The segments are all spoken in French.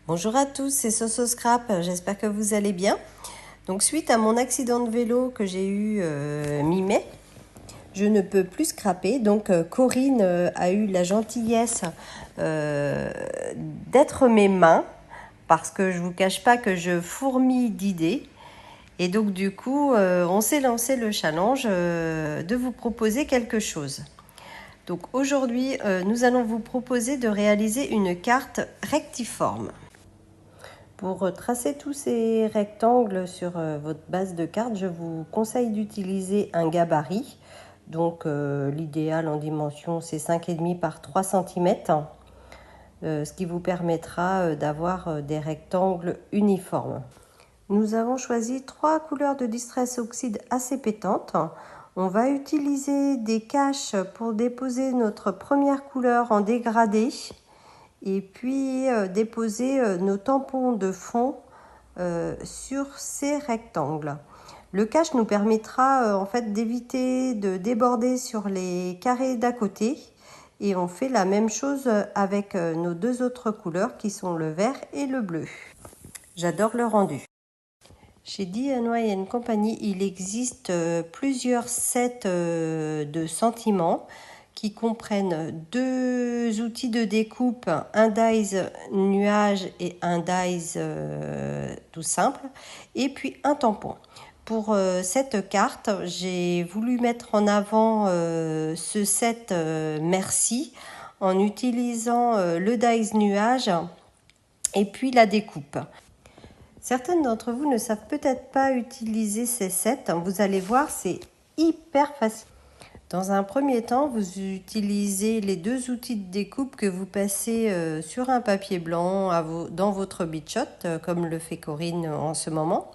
Bonjour à tous, c'est Soso Scrap, j'espère que vous allez bien. Donc suite à mon accident de vélo que j'ai eu mi-mai, je ne peux plus scraper. Donc Corinne a eu la gentillesse d'être mes mains, parce que je ne vous cache pas que je fourmille d'idées. Et donc du coup, on s'est lancé le challenge de vous proposer quelque chose. Donc aujourd'hui, nous allons vous proposer de réaliser une carte rectiforme. Pour tracer tous ces rectangles sur votre base de carte, je vous conseille d'utiliser un gabarit. Donc l'idéal en dimension, c'est 5,5 par 3 cm, ce qui vous permettra d'avoir des rectangles uniformes. Nous avons choisi 3 couleurs de Distress Oxide assez pétantes. On va utiliser des caches pour déposer notre première couleur en dégradé. Et puis déposer nos tampons de fond sur ces rectangles. Le cache nous permettra en fait d'éviter de déborder sur les carrés d'à côté, et on fait la même chose avec nos deux autres couleurs qui sont le vert et le bleu. J'adore le rendu. Chez DIY Company, il existe plusieurs sets de sentiments qui comprennent 2 outils de découpe, un dies nuage et un dies tout simple, et puis un tampon. Pour cette carte, j'ai voulu mettre en avant ce set Merci en utilisant le dies nuage et puis la découpe. Certaines d'entre vous ne savent peut-être pas utiliser ces sets. Vous allez voir, c'est hyper facile. Dans un premier temps, vous utilisez les 2 outils de découpe que vous passez sur un papier blanc dans votre bichot, comme le fait Corinne en ce moment.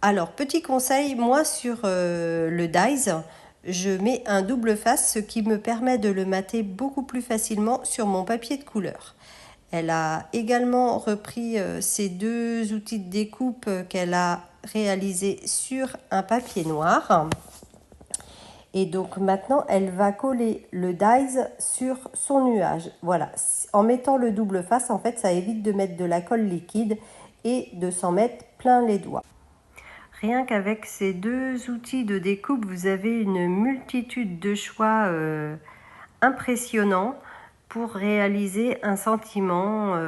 Alors, petit conseil, moi sur le dies, je mets un double face, ce qui me permet de le mater beaucoup plus facilement sur mon papier de couleur. Elle a également repris ces 2 outils de découpe qu'elle a réalisés sur un papier noir. Et donc maintenant, elle va coller le dies sur son nuage. Voilà, en mettant le double face, en fait, ça évite de mettre de la colle liquide et de s'en mettre plein les doigts. Rien qu'avec ces 2 outils de découpe, vous avez une multitude de choix impressionnants pour réaliser un sentiment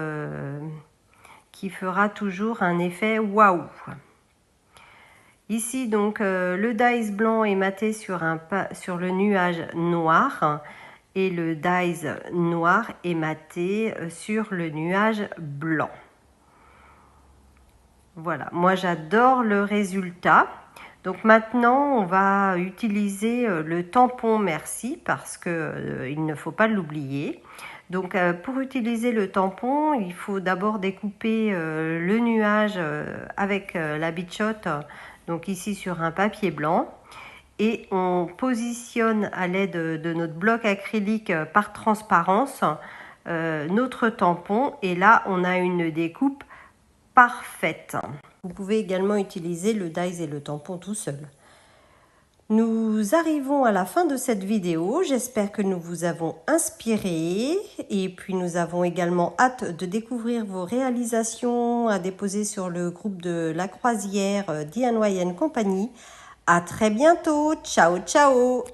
qui fera toujours un effet waouh. Ici donc le dies blanc est maté sur le nuage noir et le dies noir est maté sur le nuage blanc. Voilà, moi j'adore le résultat. Donc maintenant on va utiliser le tampon Merci parce que il ne faut pas l'oublier. Donc pour utiliser le tampon, il faut d'abord découper le nuage avec la bichotte, donc ici sur un papier blanc, et on positionne à l'aide de notre bloc acrylique par transparence notre tampon, et là on a une découpe parfaite. Vous pouvez également utiliser le dies et le tampon tout seul. Nous arrivons à la fin de cette vidéo, j'espère que nous vous avons inspiré, et puis nous avons également hâte de découvrir vos réalisations à déposer sur le groupe de la croisière DIY Company. À très bientôt, ciao ciao.